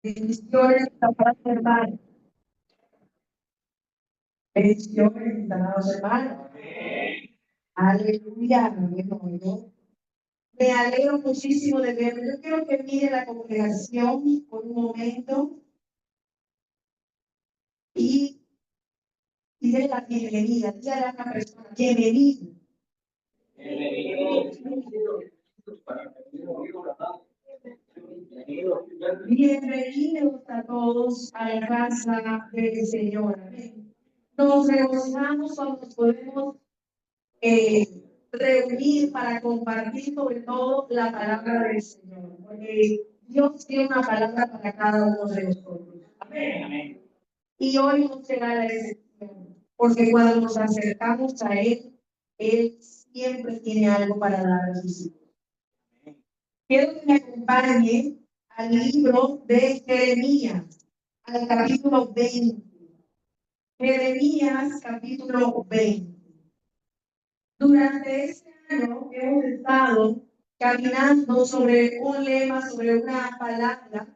Bendiciones, amados hermanos. Bendiciones, mis amados hermanos. Aleluya. Bueno, yo me alegro muchísimo de verlo. Yo quiero que mire la congregación por un momento y dé la bienvenida. Dígale a una persona, bienvenido. Bienvenidos a todos a la casa del Señor. Amén. Nos regocijamos cuando nos podemos reunir para compartir sobre todo la palabra del Señor, porque Dios tiene una palabra para cada uno de nosotros. Amén. Y hoy no será la excepción, porque cuando nos acercamos a Él, Él siempre tiene algo para dar a sus hijos. Quiero que me acompañe al libro de Jeremías, al capítulo 20. Jeremías, capítulo 20. Durante este año hemos estado caminando sobre un lema, sobre una palabra,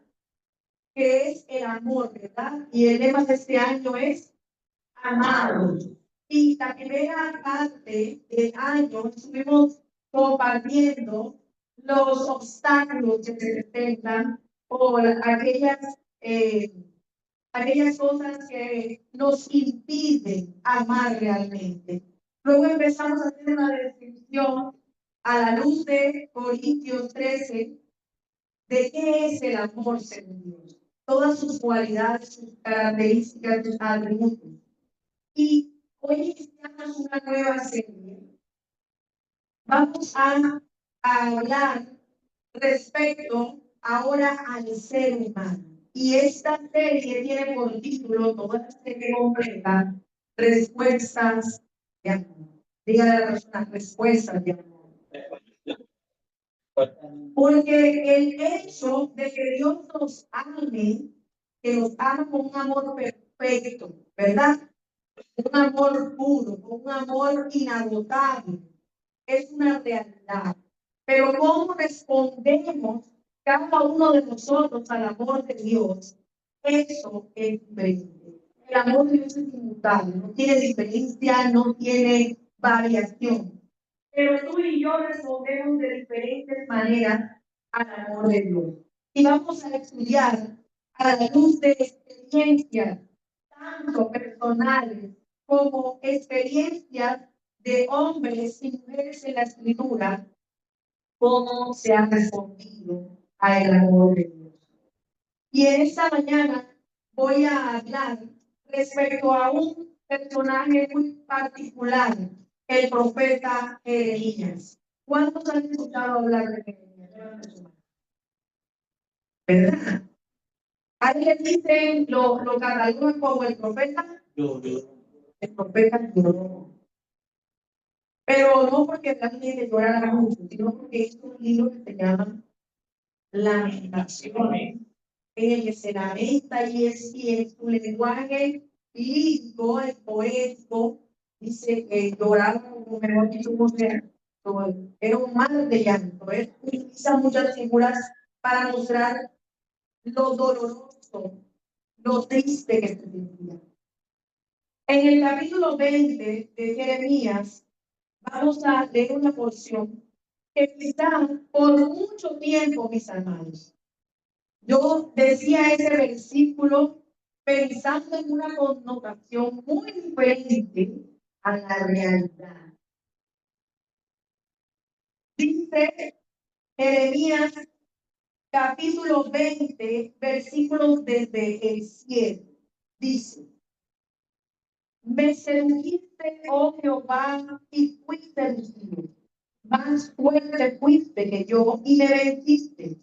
que es el amor, ¿verdad? Y el lema de este año es amados. Y la primera parte del año estuvimos compartiendo los obstáculos que se presentan o aquellas cosas que nos impiden amar realmente. Luego empezamos a hacer una descripción a la luz de Corintios 13 de qué es el amor según Dios, todas sus cualidades, sus características, sus atributos. Y hoy iniciamos una nueva serie. Vamos a hablar respecto ahora al ser humano. Y esta serie tiene por título, toda la serie completa, Respuestas de amor. Dígale a la persona, respuestas de amor. Porque el hecho de que Dios nos ame, que nos ama con un amor perfecto, ¿verdad? Un amor puro, con un amor inagotable, es una realidad. Pero cómo respondemos cada uno de nosotros al amor de Dios, eso es diferente. El amor de Dios es inmutable, no tiene diferencia, no tiene variación. Pero tú y yo respondemos de diferentes maneras al amor de Dios. Y vamos a estudiar a la luz de experiencias, tanto personales como experiencias de hombres y mujeres en la escritura, cómo se ha respondido al amor de Dios. Y en esta mañana voy a hablar respecto a un personaje muy particular, el profeta Jeremías. ¿Cuántos han escuchado hablar de Jeremías? ¿Verdad? ¿Alguien dice lo catalogan como el profeta? Yo. El profeta lloró. Pero no porque también le llorara mucho, sino porque es un libro que se llama Lamentaciones, en el que se lamenta y en su lenguaje lírico, el poético, dice que lloraba, como mejor dicho, era un mar de llanto. Él utiliza muchas figuras para mostrar lo doloroso, lo triste que se sentía. En el capítulo 20 de Jeremías, vamos a leer una porción que quizá por mucho tiempo, mis hermanos, yo decía ese versículo pensando en una connotación muy diferente a la realidad. Dice Jeremías capítulo 20, versículos desde el 7. Dice: me sedujiste, oh Jehová, y fui seducido. Más fuerte fuiste que yo y me venciste.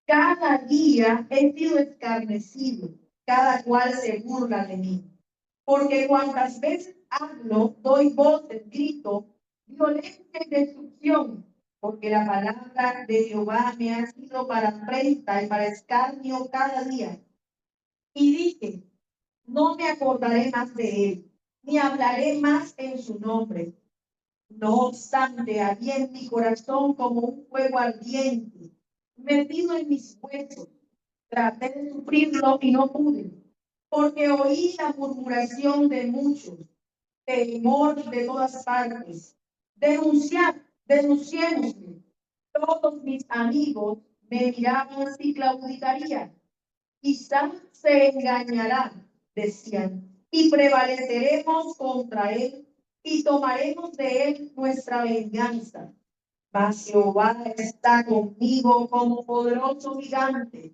Cada día he sido escarnecido, cada cual se burla de mí. Porque cuantas veces hablo, doy voz de grito, violencia y destrucción. Porque la palabra de Jehová me ha sido para afrenta y para escarnio cada día. Y dije, no me acordaré más de él, ni hablaré más en su nombre. No obstante, había en mi corazón como un fuego ardiente, metido en mis huesos. Traté de sufrirlo y no pude, porque oí la murmuración de muchos, temor de todas partes. Denunciémosle. Todos mis amigos me miraban si claudicaría. Quizás se engañará, decían, y prevaleceremos contra él y tomaremos de él nuestra venganza. Mas Jehová está conmigo como poderoso gigante.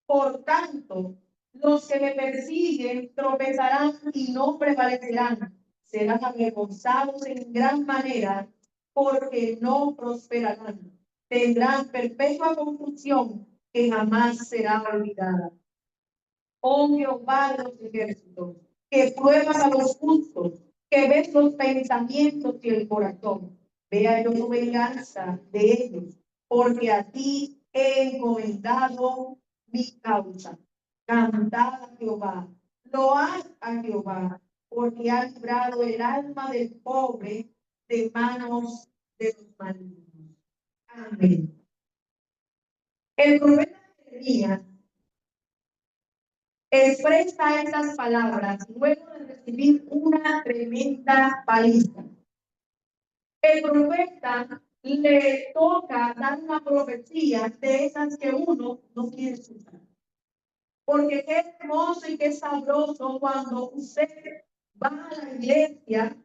Por tanto, los que me persiguen tropezarán y no prevalecerán. Serán avergonzados en gran manera porque no prosperarán. Tendrán perpetua confusión que jamás será olvidada. Oh Jehová de los ejércitos, que pruebas a los justos, que ves los pensamientos y el corazón. Vea yo tu venganza de ellos, porque a ti he encomendado mi causa. Cantad a Jehová, load a Jehová, porque ha librado el alma del pobre de manos de los malignos. Amén. El profeta Jeremías expresa estas palabras luego de recibir una tremenda paliza. El profeta le toca dar una profecía de esas que uno no quiere escuchar. Porque qué hermoso y qué sabroso cuando usted va a la iglesia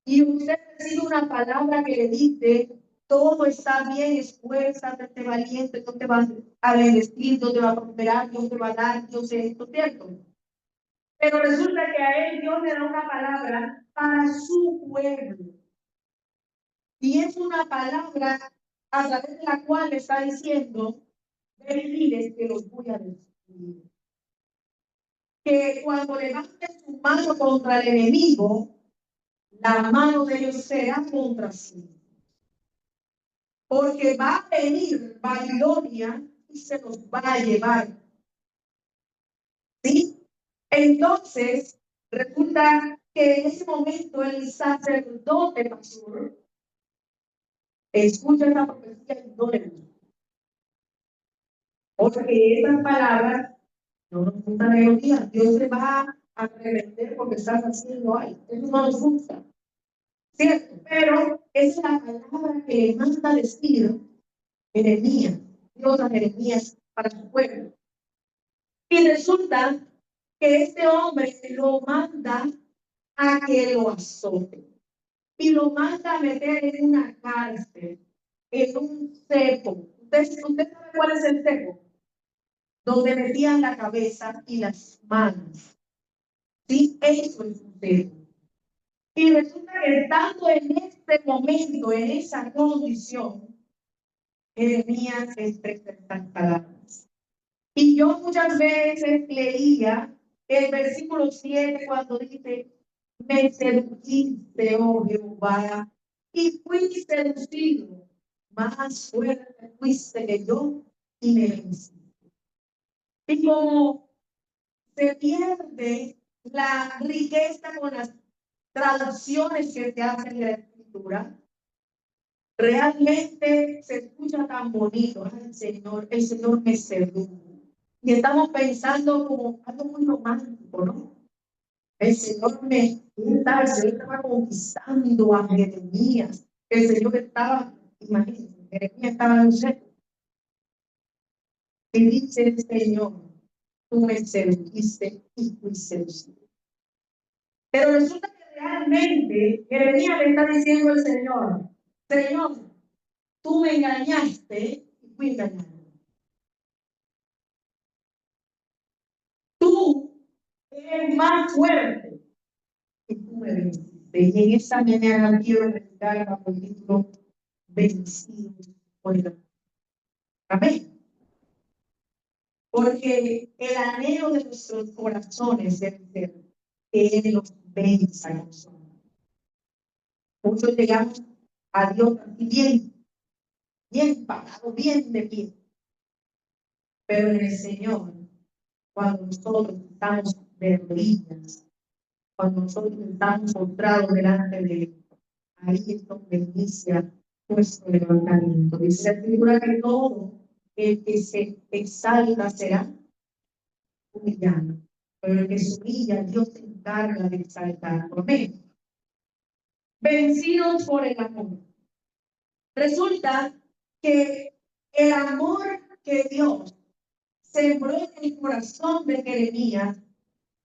y usted recibe una palabra que le dice: todo está bien, esfuérzate, sé valiente, Dios te va a bendecir, Dios te va a prosperar, Dios te va a dar, Dios es esto, ¿cierto? Pero resulta que a él Dios le da una palabra para su pueblo. Y es una palabra a través de la cual le está diciendo: ven y diles que los voy a destruir. Que cuando levanten su mano contra el enemigo, la mano de ellos será contra sí. Porque va a venir Babilonia y se los va a llevar. ¿Sí? Entonces, resulta que en ese momento el sacerdote pastor escucha esa profecía y no le gusta. Porque esas palabras no nos gustan de los días. Dios se va a arrepentir porque estás haciendo algo. Eso no nos gusta. ¿Cierto? Pero es la palabra que le manda decir Jeremías, Dios a Jeremías para su pueblo. Y resulta que este hombre lo manda a que lo azote. Y lo manda a meter en una cárcel, en un cepo. ¿Usted sabe cuál es el cepo? Donde metían la cabeza y las manos. Sí, eso es un cepo. Y resulta que estando en este momento, en esa condición, Jeremías expresa estas palabras. Y yo muchas veces leía el versículo 7 cuando dice: me sedujiste, oh Jehová, y fui seducido, más fuerte fuiste que yo, y me venciste. Y como se pierde la riqueza con las traducciones que se hacen de la escritura, realmente se escucha tan bonito. Ay, el Señor me sedujo. Y estamos pensando como algo muy romántico, ¿no? El Señor estaba conquistando a Jeremías. El Señor estaba, imagínense, Jeremías estaba en un seco. Y dice el Señor: tú me sedujiste y fui seducido. Pero resulta que realmente Jeremías le está diciendo al Señor: Señor, tú me engañaste y fui engañado. Tú eres más fuerte y tú me venciste. Y en esta mañana quiero predicar el capítulo vencido por el amén. Porque el anhelo de nuestros corazones debe ser que Él nos venza a nosotros. Muchos llegamos a Dios así bien parado, bien de pie. Pero en el Señor, cuando nosotros estamos de rodillas, cuando nosotros estamos postrados delante de Él, ahí es donde inicia nuestro levantamiento. Dice la Escritura que todo el que se exalta será humillando. Pero el que se humilla, Dios se encarga de exaltar. Amén. Vencidos por el amor. Resulta que el amor que Dios sembró en el corazón de Jeremías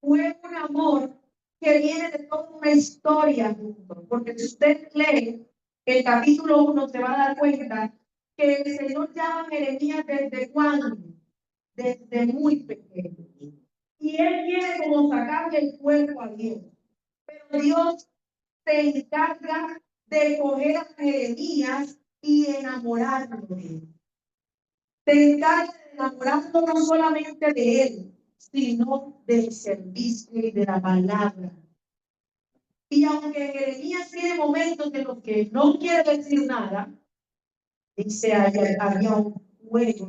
fue un amor que viene de toda una historia junto. Porque si usted lee el capítulo 1, se va a dar cuenta que el Señor llama a Jeremías desde cuándo, desde muy pequeño. Y él quiere como sacarle el cuerpo a Dios. Pero Dios se encarga de coger a Jeremías y enamorarlo de él. Se encarga de enamorarlo no solamente de él, sino del servicio y de la palabra. Y aunque Jeremías tiene momentos en los que no quiere decir nada, dice, había un fuego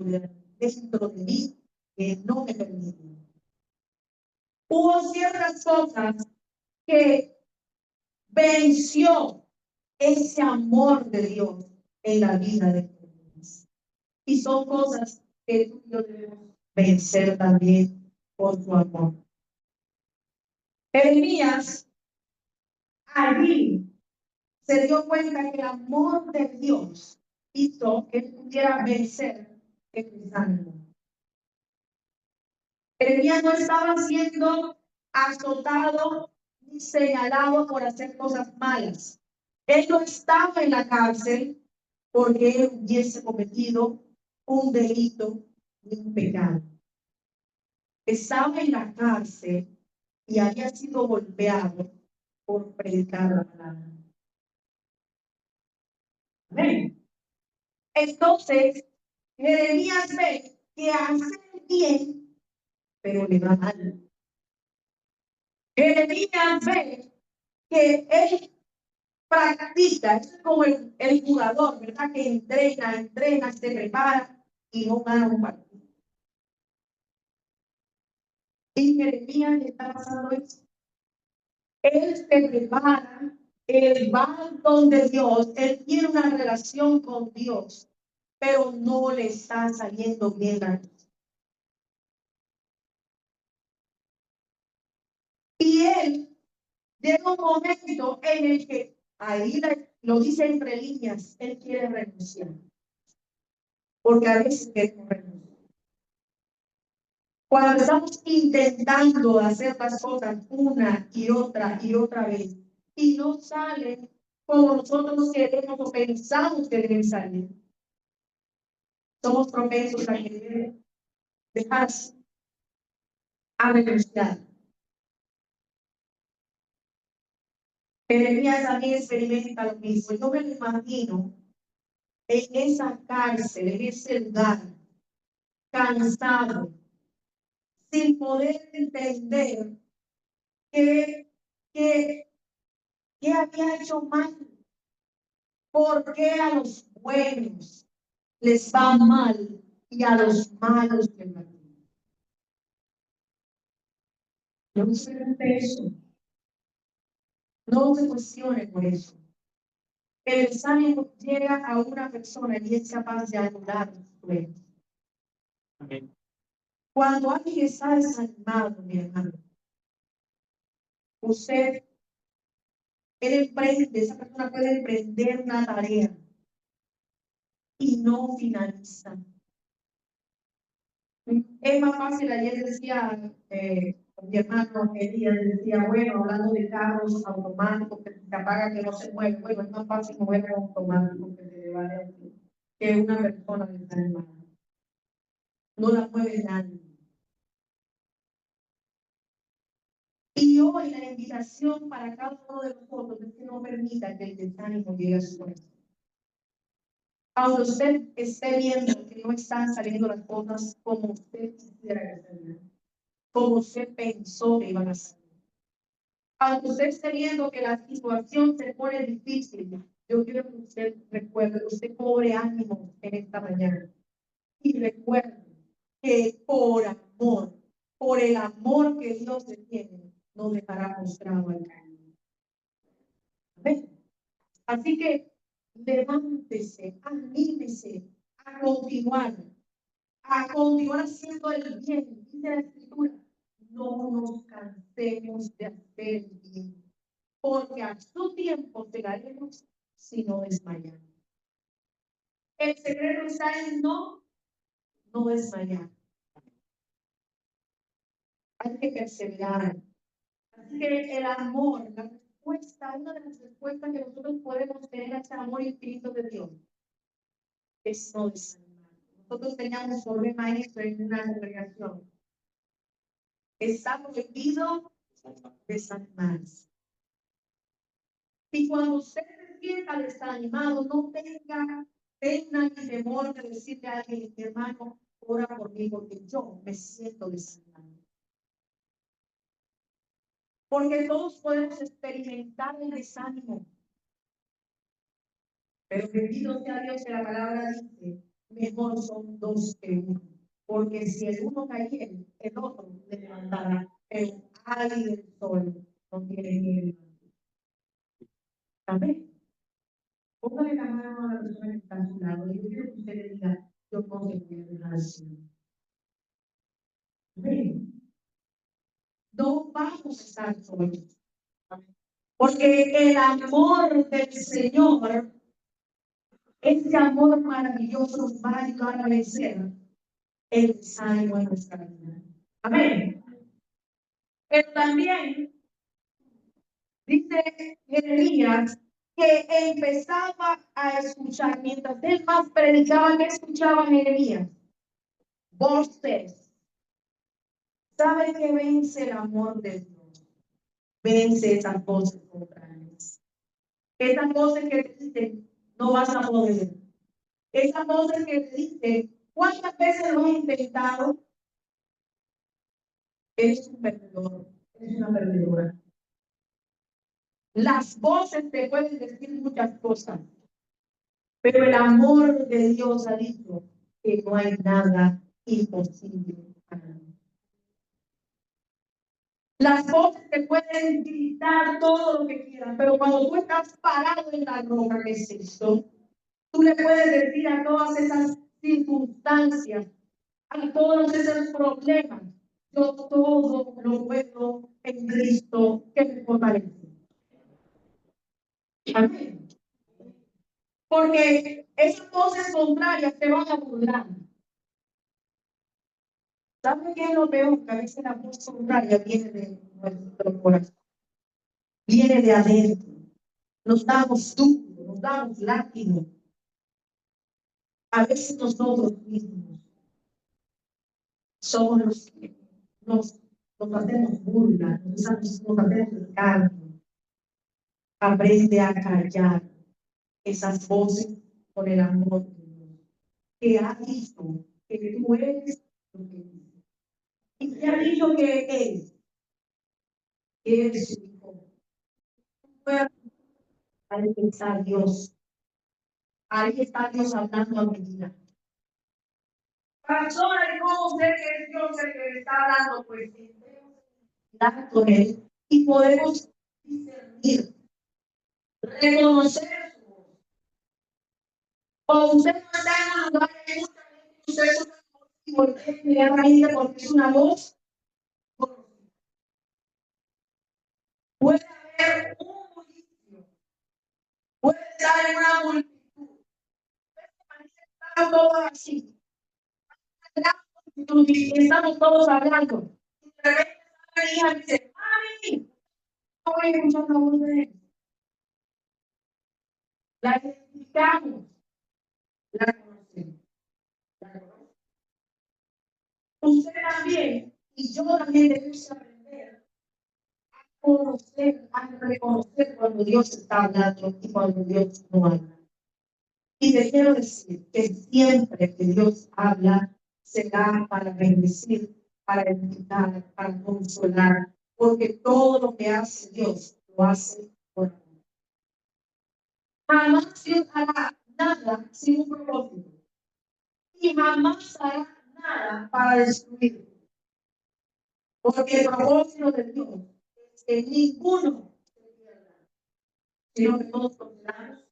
dentro de mí que no me permitía. Hubo ciertas cosas que venció ese amor de Dios en la vida de Jeremías. Y son cosas que tú y yo debemos vencer también por su amor. Jeremías allí se dio cuenta que el amor de Dios hizo que pudiera vencer el desánimo. Jeremías no estaba siendo azotado ni señalado por hacer cosas malas. Él no estaba en la cárcel porque él hubiese cometido un delito y un pecado. Estaba en la cárcel y había sido golpeado por predicar la palabra. Amén. Entonces, Jeremías ve que hace bien, pero le va mal. Jeremías ve que él practica, es como el jugador, ¿verdad? Que entrena, se prepara y no gana un partido. Y Jeremías le está pasando eso. Él se prepara, él va donde Dios, él tiene una relación con Dios, pero no le está saliendo bien la cosa. Y él llega un momento en el que, ahí lo dice entre líneas, él quiere renunciar. Porque a veces queremos renunciar. Cuando estamos intentando hacer las cosas una y otra vez y no salen como nosotros queremos o pensamos que deben salir, somos propensos a querer dejarse, a renunciar. Jeremías también experimenta lo mismo. Yo me lo imagino en esa cárcel, en ese lugar, cansado, sin poder entender que había hecho mal. ¿Por qué a los buenos les va mal y a los malos les va bien? No se pregunte eso. No se cuestione por eso. El desánimo llega a una persona y es capaz de anular sus sueños. Cuando alguien está desanimado, mi hermano, él emprende, esa persona puede emprender una tarea y no finaliza. Es más fácil, ayer decía mi hermano Elías, decía, bueno, hablando de carros automáticos que se apagan, que no se mueven, bueno, es más fácil mover un automático que se va que una persona que está en mano. No la mueve nadie. Y hoy la invitación para cada uno de nosotros es que no permita que el desánimo llegue a su corazón. Aunque usted esté viendo que no están saliendo las cosas como usted quisiera que salieran, como usted pensó que iban a salir. Aunque usted esté viendo que la situación se pone difícil, yo quiero que usted recuerde, que usted cobre ánimo en esta mañana. Y recuerde que por el amor que Dios le tiene, no dejará mostrado al camino. ¿Ven? Así que levántese, anímese a continuar haciendo el bien, dice la Escritura. tratemos de hacer el bien, porque a su tiempo llegaremos si no desmayamos. El secreto está en no desmayar. Hay que perseverar. Así que el amor, la respuesta, una de las respuestas que nosotros podemos tener a ese amor infinito de Dios es no desanimar. Nosotros teníamos un problema en una congregación. Está prohibido desanimarse. Y cuando usted se sienta desanimado, no tenga pena ni temor de decirle a alguien, hermano, ora por mí porque yo me siento desanimado. Porque todos podemos experimentar el desánimo. Pero bendito sea Dios que la palabra dice, mejor son dos que uno. Porque si el uno cayera, el otro le levantará. Pero ay del sol no tiene nieve. Amén. Póngale la mano a la persona que está a su lado. Y yo quiero que usted le diga, yo no te voy a dejar así. Amén. No vamos a estar solos. Porque el amor del Señor, ese amor maravilloso, va a ayudar a vencer el desánimo en nuestra vida. Amén. Pero también dice Jeremías que empezaba a escuchar, mientras él más predicaba, que escuchaba Jeremías. Voces. ¿Sabe que vence el amor de Dios? Vence esas voces contrarias. Esas voces que te dicen, no vas a poder. Esas voces que te dicen, ¿cuántas veces lo has intentado? Eres un perdedor, eres una perdedora. Las voces te pueden decir muchas cosas, pero el amor de Dios ha dicho que no hay nada imposible para mí. Las voces te pueden gritar todo lo que quieran, pero cuando tú estás parado en la roca, que es esto, tú le puedes decir a todas esas circunstancias, a todos esos problemas, yo todo lo puedo en Cristo que me fortalece. Amén. Porque esas voces contrarias te van a burlar. ¿Sabe qué es lo peor? Que a veces la voz contraria viene de nuestro corazón, viene de adentro. Nos damos duro, nos damos látigo. A veces nosotros mismos somos los que nos hacemos burla, nos hacemos cargo. Aprende a callar esas voces con el amor de Dios, que ha dicho que tú eres lo que dices. Y que ha dicho que Él es su hijo. Ahí está Dios. Ahí está Dios hablando a mi vida. Pastora, ¿y cómo sé que es Dios el que le está hablando? Pues hablar con Él y podemos discernir, reconocer su voz. O usted no está en un lugar que mucha gente, usted y voltea inmediatamente porque es una voz. Puede haber un juicio, puede estar en una multitud, estamos todos así, estamos todos hablando. De repente la hija dice, mami, no voy a escuchar la voz de él. La identificamos, la conocemos. Usted también, y yo también debemos aprender a conocer, a reconocer cuando Dios está hablando y cuando Dios no habla. Y te quiero decir que siempre que Dios habla, será para bendecir, para edificar, para consolar, porque todo lo que hace Dios lo hace por amor. Jamás Dios hará nada sin un propósito. Y jamás hará nada para destruir. Porque el propósito de Dios es que ninguno se pierda, sino que todos procedamos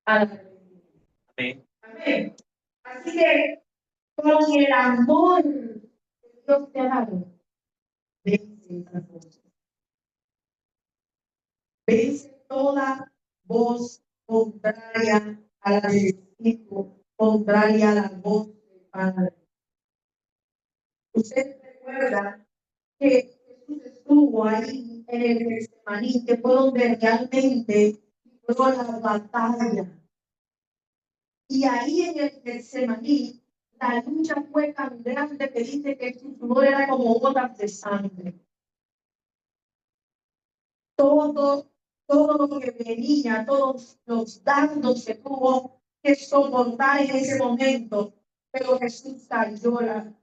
a la redención. Amén. Amén. Así que con el amor que Dios te ha dado, vence esas cosas. vence toda voz contraria a la del Espíritu, contraria a la voz del Padre. Usted recuerda que Jesús estuvo ahí en el Getsemaní, que fue donde realmente fue la batalla. Y ahí en el Getsemaní, la lucha fue tan grande que dice que su sudor era como gotas de sangre. Todo lo que venía, todos los dardos se tuvo que soportar en ese momento, pero Jesús cayó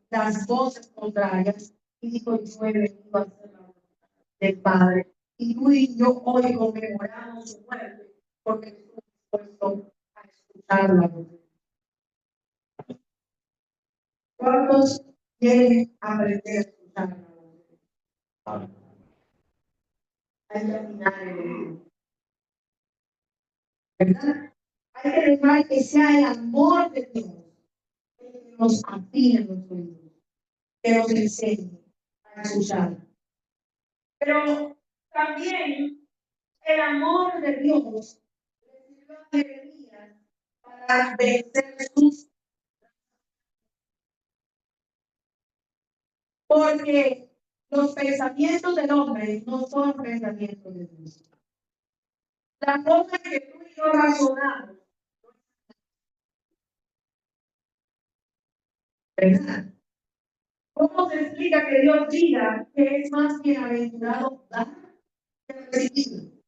las voces contrarias y dijo: yo he venido a hacer la voluntad del Padre. Y tú y yo hoy conmemoramos su muerte porque estuvo dispuesto a escucharla. ¿Cuántos quieren aprender a escucharla? Hay que afinar el oído, ¿verdad? Hay que dejar que sea el amor de Dios el que nos afine los oídos, que nos enseñe a escuchar. Pero también el amor de Dios le sirvió a Jeremías para vencer sus. Porque los pensamientos del hombre no son pensamientos de Dios. La forma en que tú y yo razonamos, ¿verdad? ¿Cómo se explica que Dios diga que es más bienaventurado dar que recibir?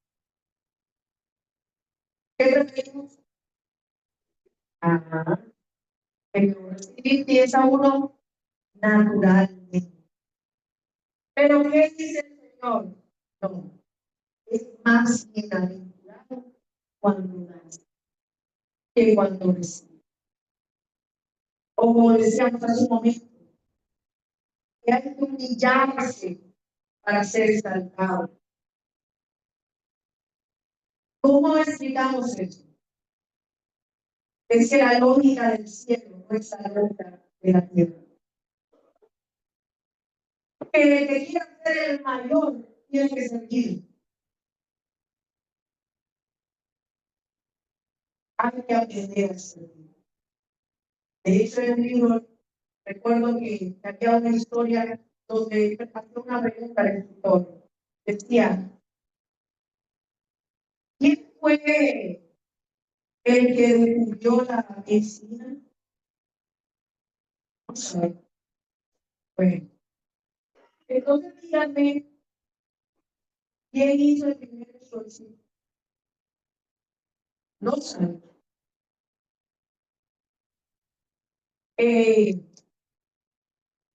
¿Qué preferimos? Ajá. El recibir piensa uno naturalmente. Pero ¿qué dice el Señor? No, es más bienaventurado cuando da que cuando recibe. Como decíamos hace un momento, que hay que humillarse para ser exaltado. ¿Cómo explicamos eso? Es que la lógica del cielo no es la lógica de la tierra. Que el que quiera ser el mayor tiene que servir. Hay que aprender a servir. De hecho, en el libro, recuerdo que había una historia donde hacía una pregunta al escritor. Decía: ¿quién fue el que descubrió la medicina? No sé. Bueno, entonces díganme, ¿quién hizo el primer exorcismo? No sé.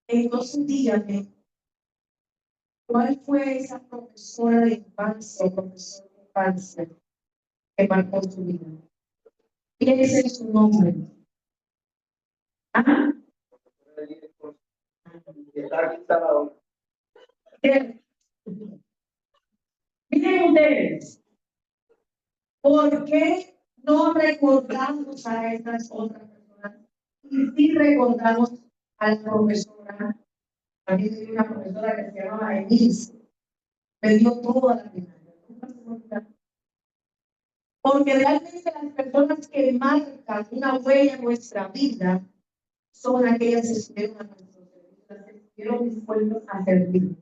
Entonces díganme, ¿cuál fue esa profesora de infancia o profesor de infancia que marcó su vida? Piense en su nombre. Ah, bien. Miren ustedes, ¿por qué no recordamos a estas otras personas? Y sí recordamos a la profesora. A mí tenía una profesora que se llamaba Denise, me dio toda la primaria. Porque realmente las personas que marcan una huella en nuestra vida son aquellas que estuvieron a nuestro servicio, las que estuvieron dispuestos a servir.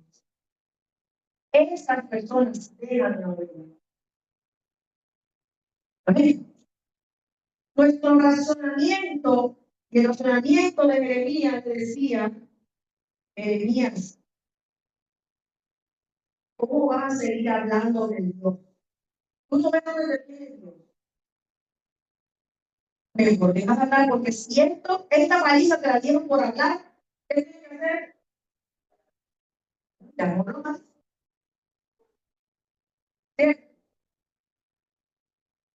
Esas personas dejan la huella. Amén. Nuestro razonamiento y el razonamiento de Jeremías decía: Jeremías, ¿cómo vas a seguir hablando de Dios? Tú no ves dónde tienes Dios. Mejor dejas hablar, porque si esta paliza te la dieron por hablar, ¿qué tienes que hacer? Ya no lo más.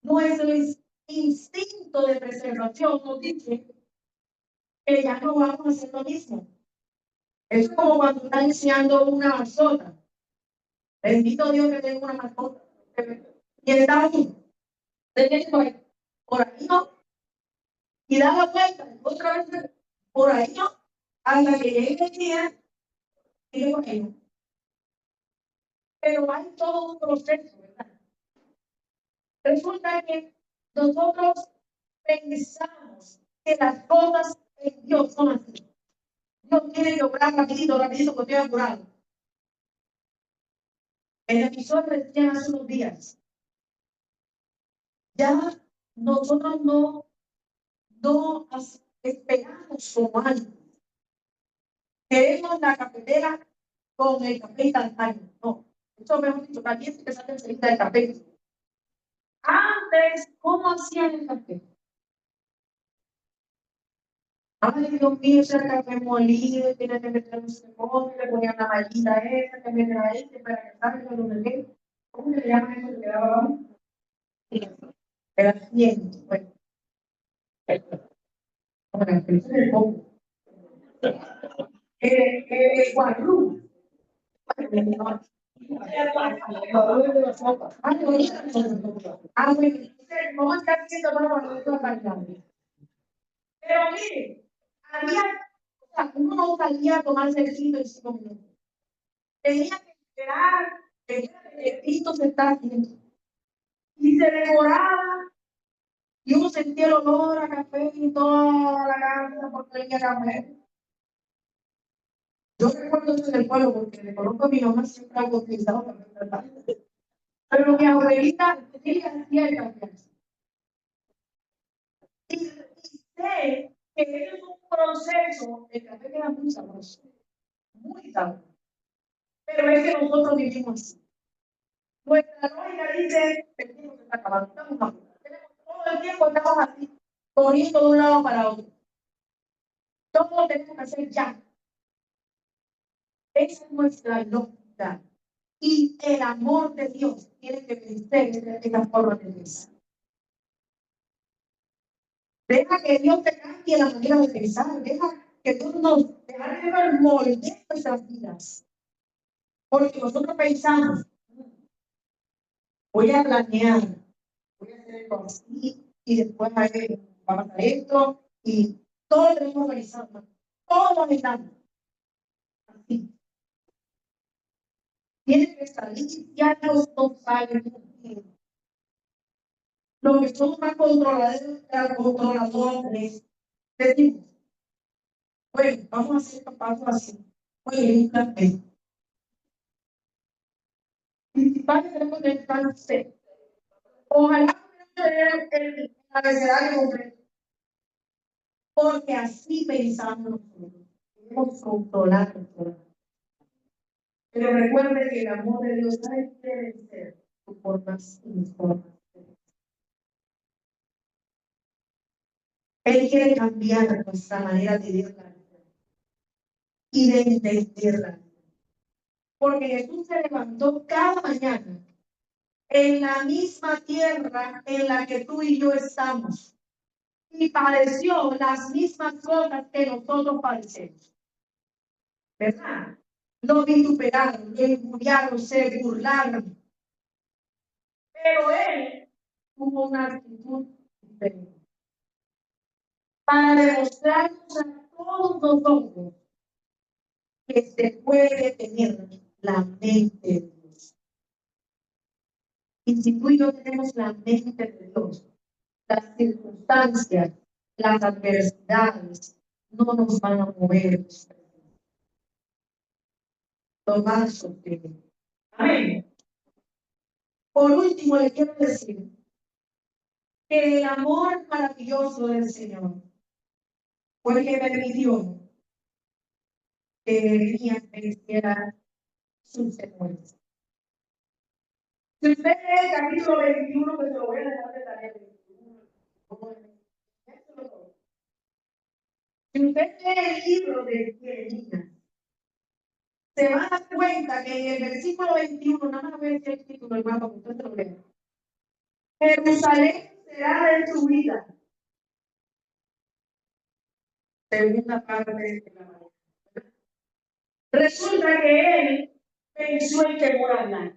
Nuestro instinto de preservación nos dice que ya no vamos a hacer lo mismo. Es como cuando están enseñando una mascota. Bendito Dios que tengo una mascota. Y está uno. Por ahí no. Y da la vuelta. Otra vez por ahí no. Hasta que llegue el día y yo por ahí no. Pero hay todo un proceso, ¿verdad? Resulta que nosotros pensamos que las cosas en Dios son así. Dios tiene que obrar rapidito, rapidito, porque estoy apurado. El episodio decía hace unos días, ya nosotros no esperamos como antes. Queremos la cafetera con el café instantáneo. No, eso mejor dicho, caliente que sale enseguida del café. Antes, ¿cómo hacían el café? Ay, Dios mío, ese café molido, tiene que meter un cebolla, le ponían la mallita esa, que me trae para que salga lo de ¿cómo se llama eso que daba abajo? Era 100, bueno. Ahora, pero eso es el poco. Guarru. ¿Cómo está haciendo para pero mire, uno no salía a tomarse el vino en 5 minutos. Tenía que esperar que Cristo se está haciendo. Y se demoraba, y uno sentía el olor a café y toda la casa porque tenía café. Yo recuerdo eso en el pueblo porque le conozco a mi mamá siempre ha utilizado café. Pero mi abuelita sí hacía el café. Y sé que es un proceso, el café queda muy sabroso, muy sabroso. Pero es que nosotros vivimos así. Nuestra lógica dice, el tiempo se está acabando, estamos mal. Todo el tiempo estamos así, corriendo de un lado para otro. Todo lo tenemos que hacer ya. Esa es nuestra lógica. Y el amor de Dios tiene que vencer esa forma de pensar. Deja que Dios te cambie la manera de pensar. Deja que Dios nos deje moldear nuestras vidas. Porque nosotros pensamos, voy a planear, voy a hacer esto así, y después va a pasar esto, y todo lo tenemos organizado, todo lo necesitamos. Así. Tiene que salir, ya Dios no sale. Lo que somos más controladores, decimos, bueno, vamos a hacer esto paso así. Oye, un café. Principal tenemos que estar serio. Ojalá tener el abecedario completo. Porque así pensamos nosotros. Debemos controlar nosotros. Pero recuerde que el amor de Dios no quiere ser sus formas y mis formas. Él quiere cambiar nuestra manera de vivir la vida y de entenderla. Porque Jesús se levantó cada mañana en la misma tierra en la que tú y yo estamos y padeció las mismas cosas que nosotros padecemos. ¿Verdad? Lo vituperaron, lo injuriaron, se burlaron. Pero él tuvo una actitud diferente. Para demostrarnos a todos nosotros que se puede tener la mente de Dios. Y si tú y yo tenemos la mente de Dios, las circunstancias, las adversidades no nos van a mover. Lo van a sostener. Amén. Por último, le quiero decir que el amor maravilloso del Señor fue el que permitió que Jeremías mereciera sus secuencias. Si usted lee el capítulo 21, pues se lo voy a dejar de tarea. Si usted lee el libro de Jeremías, se va a dar cuenta que en el versículo 21, nada más voy a decir el título, hermano, para que usted se lo lea. Jerusalén será destruida. Segunda parte de la Biblia. Resulta que él pensó en que por hablar,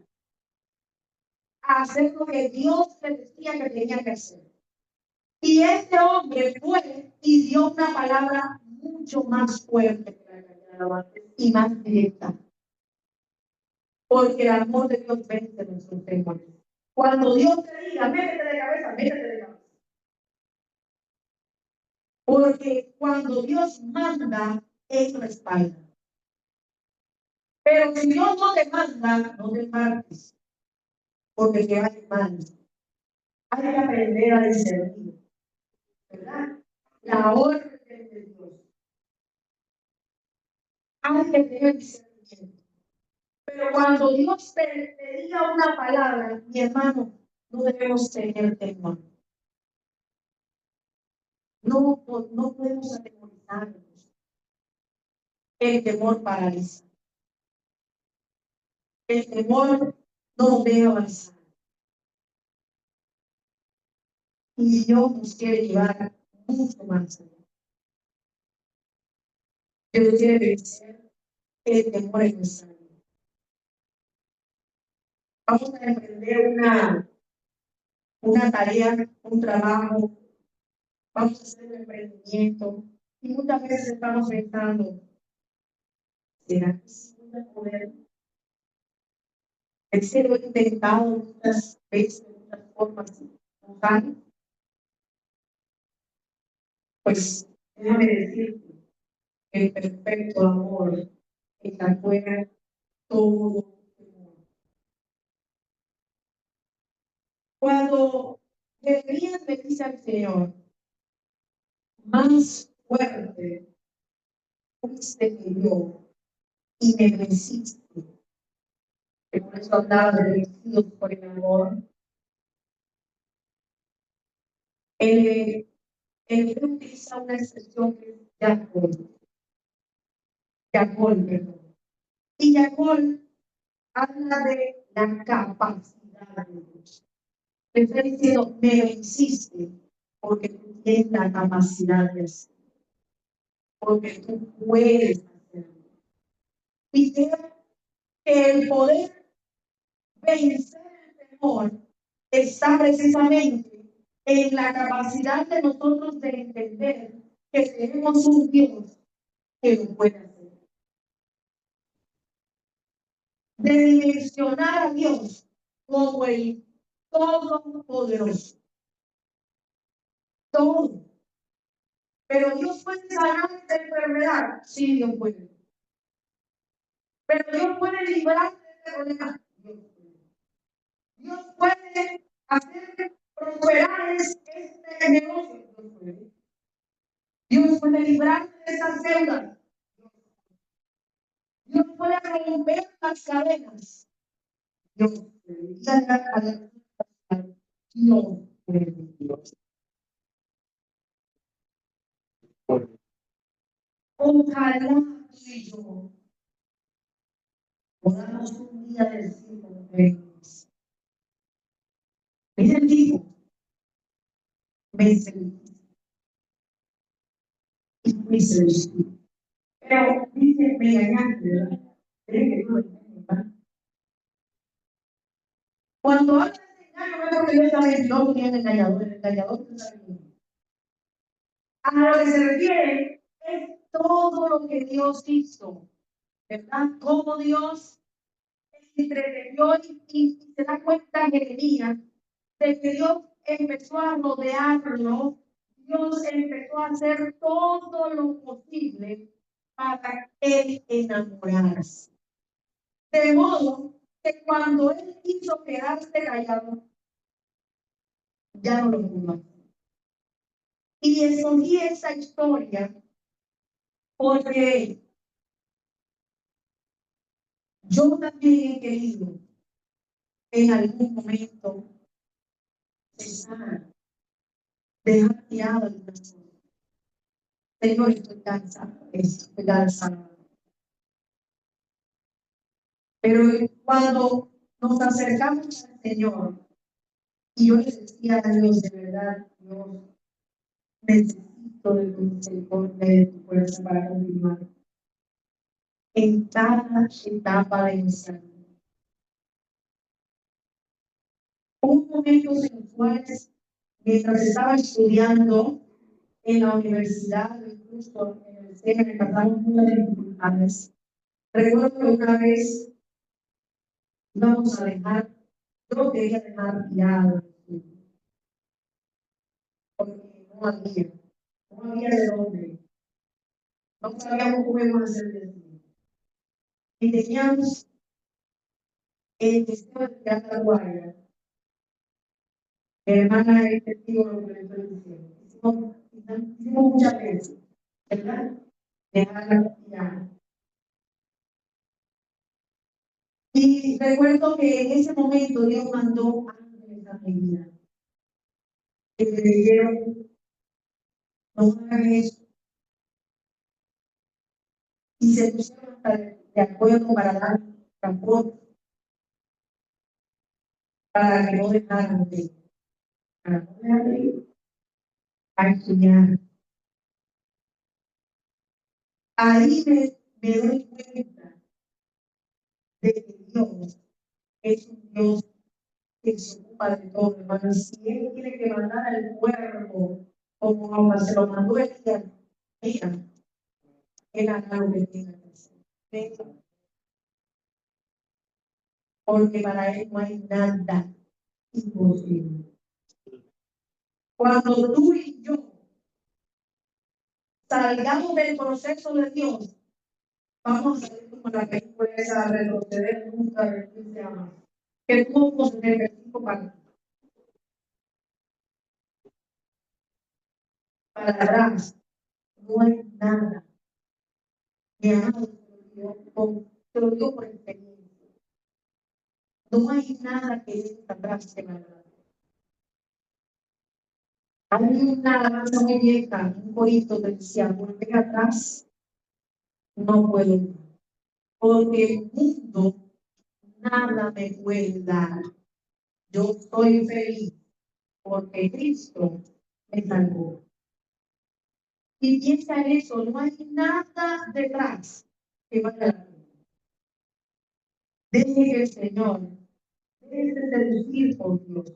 hacer lo que Dios le decía que tenía que hacer. Y este hombre fue y dio una palabra mucho más fuerte que la antes y más directa. Porque el amor de Dios vence nuestros temores. Cuando Dios te diga, métete de cabeza, métete de cabeza. Porque cuando Dios manda, Él respalda. Pero si Dios no te manda, no te embarques. Porque te hay mal. Hay que aprender a discernir, ¿verdad? La orden de Dios. Hay que tener discernimiento. Pero cuando Dios te diga una palabra, mi hermano, no debemos tener temor. No podemos atemorizarnos. El temor paraliza. El temor no nos deja avanzar. Y Dios nos quiere llevar mucho más allá. Dios quiere vencer el temor en nuestra vida. Vamos a emprender una tarea, un trabajo, vamos a hacer un emprendimiento. Y muchas veces estamos pensando, ¿será que sí voy a poder? Es que lo he intentado muchas veces, de muchas formas, ¿no? Pues déjame decirte que el perfecto amor está fuera todo temor. Cuando Jeremías le dice al Señor, más fuerte fuiste que yo y me venciste. Que por eso hablaba de vencidos por el amor. Él utiliza una expresión que es Yacol, perdón. Y Yacol habla de la capacidad de Dios. Le está diciendo, me venciste porque tú tienes la capacidad de hacer, porque tú puedes hacerlo. Y creo que el poder vencer el temor está precisamente en la capacidad de nosotros de entender que tenemos un Dios que lo puede hacer. De dimensionar a Dios como el Todopoderoso. Todo. Pero Dios puede sanar esta enfermedad. Sí, Dios puede. Pero Dios puede librarte de este problema. Dios puede hacer prosperar este negocio. Dios puede. Dios puede librarte de esas deudas. Dios puede romper las cadenas. Dios puede. Dios puede. Ojalá tú y yo podamos un día decir como creemos. Él dijo, me sentí y me sentí. Pero dice, me engañaste, ¿verdad? ¿Cree que tú lo entiendes, verdad? Cuando hablas de engaño, no es porque Dios está mentiroso ni es engañador, el engañador no sabe bien. A lo que se refiere es todo lo que Dios hizo, ¿verdad? Cómo Dios entretenió y se da cuenta Jeremías de que Dios empezó a rodearlo, Dios empezó a hacer todo lo posible para él enamorarse. De modo que cuando él quiso quedarse callado, ya no lo pudo hacer. Y escogí esa historia porque yo también he querido en algún momento cesar, dejar tirado algunas cosas. Señor, estoy cansado, estoy cansado. Pero cuando nos acercamos al Señor, y yo le decía a Dios, de verdad, Dios, necesito de tu misericordia y de tu fuerza para continuar en cada etapa de nuestra vida. Un momento en cual, mientras estaba estudiando en la universidad, incluso en el SENA, me pasaron muchas dificultades. Recuerdo que una vez íbamos a dejar Yo quería dejar tirado, porque no había de dónde. No sabíamos cómo íbamos a hacer de eso. Y teníamos el deseo de tirar la guardia. Mi hermana es testigo de lo que le estoy diciendo. Hicimos muchas veces, ¿verdad? Dejar la tirada. Y recuerdo que en ese momento Dios mandó ángeles a mi vida. Que me dijeron, no hagan eso. Y se pusieron hasta de acuerdo para dar transporte, para que no dejaran para no dejar de ir a estudiar. Ahí me doy cuenta de que Dios es un Dios que se ocupa de todo, hermano. Si Él tiene que mandar al cuerpo, como se lo mandó el día, mira, Él hará lo que tenga que hacer. Porque para Él no hay nada imposible. Cuando tú y yo salgamos del proceso de Dios, vamos a salir como la película esa retroceder nunca repetirse más. Que todos en el versículo para atrás no hay nada. Mi amado, te lo digo por experiencia. No hay nada que esté atrás de la verdad. Hay una alabanza muy vieja, un corito que decía, volver atrás no puedo, porque el mundo nada me puede dar. Yo estoy feliz porque Cristo me salvó. Y piensa en eso, no hay nada detrás que valga la pena. Deje que el Señor, deje de seducir por Dios,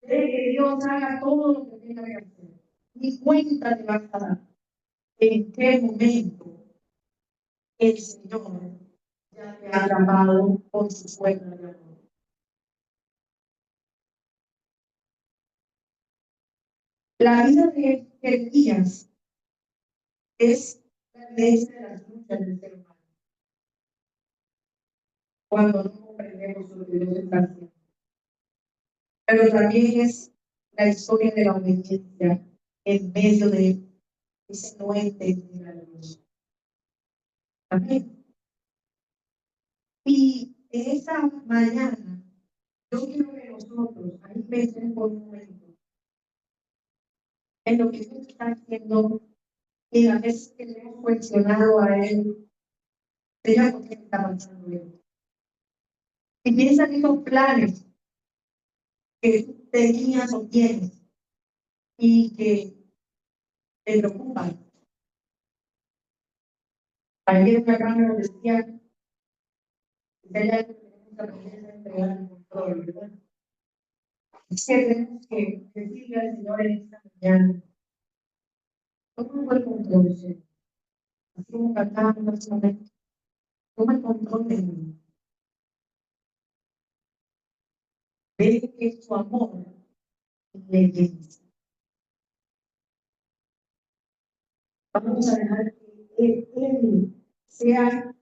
deje que Dios haga todo lo que tenga que hacer. Y cuenta te vas a dar en qué momento el Señor ya te ha llamado por su fuerza de amor. La vida de Elías es la evidencia de las luchas del ser humano. Cuando no comprendemos lo que Dios está haciendo. Pero también es la historia de la obediencia en medio de ese no entender a Dios. Amén. Y en esta mañana, yo quiero que nosotros, ahí pensemos por un momento, en lo que Dios está haciendo y a veces que le hemos cuestionado a Él, Señor, ¿por qué está pasando esto? Y piensa en esos planes que tú tenías o tienes y que te preocupan. Ayer mi hermano nos decía que hay algo que tenemos que aprender a entregar el control, ¿verdad? Es que tenemos que decirle al Señor en esta mañana, toma el control, Señor. Así como cantábamos en ese momento, toma el control de mí. Ve que su amor le vence. Vamos a dejar que Él sea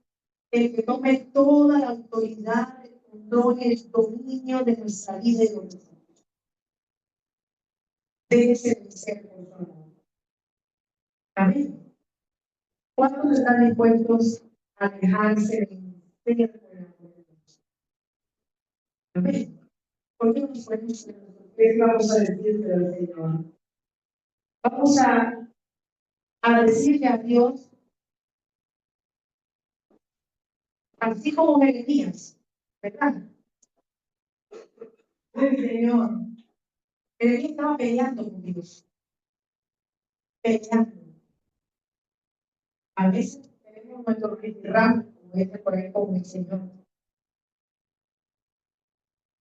el que tome toda la autoridad, el control y el dominio de nuestra vida y de nosotros. Déjese vencer por su amor. Amén. ¿Cuántos están dispuestos a dejarse vencer por el amor de Dios? Amén. ¿Por qué nos podemos ¿qué vamos a decirle al Señor? Vamos a decirle a Dios, así como Jeremías, ¿verdad? Ay, Señor, Jeremías estaba peleando con Dios, peleando. A veces tenemos nuestro ramo, como dice por ahí, con el Señor.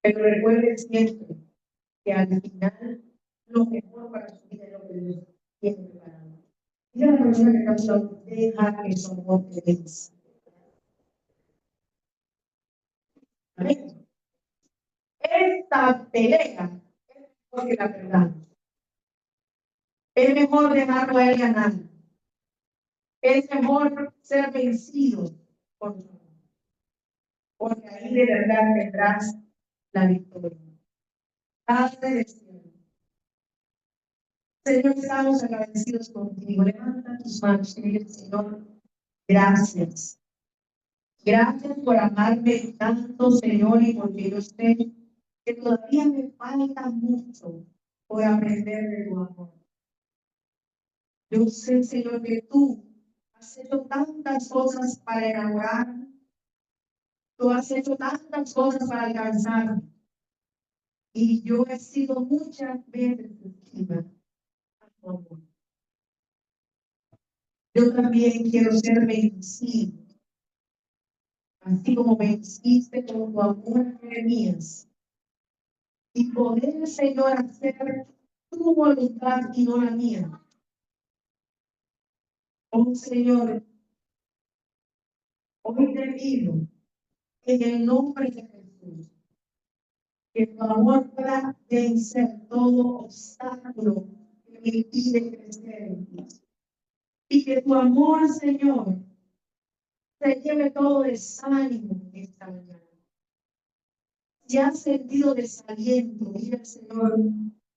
Pero recuerde siempre que al final lo mejor para su vida es lo que Dios tiene preparado. Y la persona que causa deja que su amor te vence. Amén. esta pelea es mejor que la perdamos. Es mejor dejarlo a él ganar. Es mejor ser vencido por Dios, porque ahí de verdad tendrás la victoria. Padre del cielo, Señor, estamos agradecidos contigo. Levanta tus manos y dile, Señor, gracias. Gracias por amarme tanto, Señor, y porque yo sé que todavía me falta mucho por aprender de tu amor. Yo sé, Señor, que tú has hecho tantas cosas para enamorarme. Tú has hecho tantas cosas para alcanzarme. Y yo he sido muchas veces esquiva a tu amor. Yo también quiero ser vencido, así como venciste con tu amor a Jeremías, y poder, Señor, hacer tu voluntad y no la mía. Oh, Señor, hoy te pido, en el nombre de Jesús, que tu amor pueda vencer todo obstáculo que me impide crecer en ti. Y que tu amor, Señor, se lleve todo desánimo esta mañana. Si has sentido desaliento, mira, Señor,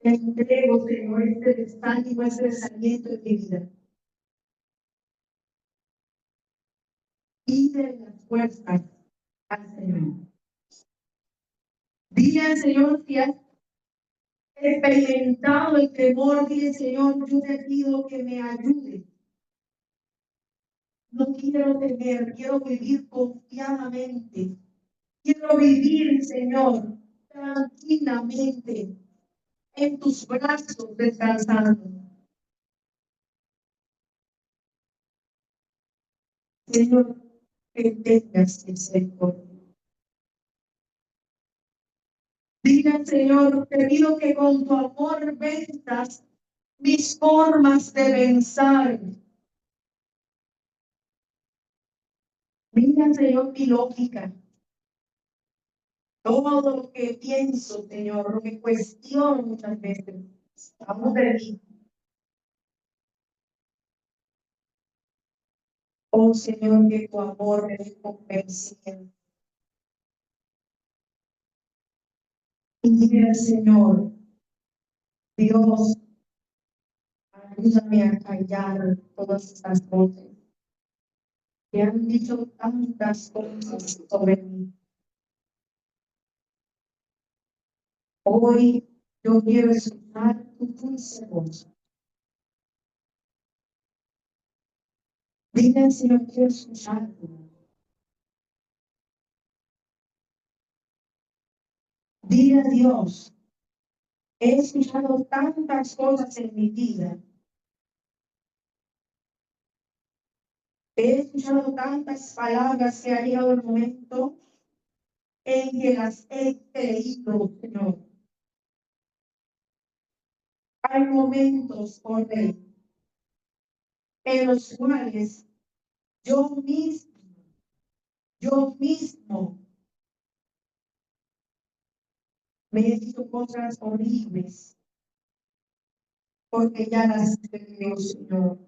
te entrego, Señor, este desánimo, ese desaliento en mi vida. Pide las fuerzas al Señor. Dile al Señor si has experimentado el temor, dile, Señor, yo te pido que me ayude. No quiero temer, quiero vivir confiadamente. Quiero vivir, Señor, tranquilamente en tus brazos descansando. Señor, que tengas misericordia. Diga, Señor, te pido que con tu amor venzas mis formas de pensar. Mira, Señor, mi lógica. Todo lo que pienso, Señor, lo que cuestiono muchas veces. Estamos de mí. Oh, Señor, que tu amor me dé convenciendo. Y dile, Señor, Dios, ayúdame a callar todas estas voces que han dicho tantas cosas sobre mí. Hoy yo quiero escuchar tu dulce voz. Dile, Señor, quiero escucharte. Dile a Dios, he escuchado tantas cosas en mi vida. He escuchado tantas palabras que ha llegado el momento en que las he creído, Señor. Hay momentos, oh Rey, en los cuales yo mismo me he dicho cosas horribles, porque ya las creo, Señor.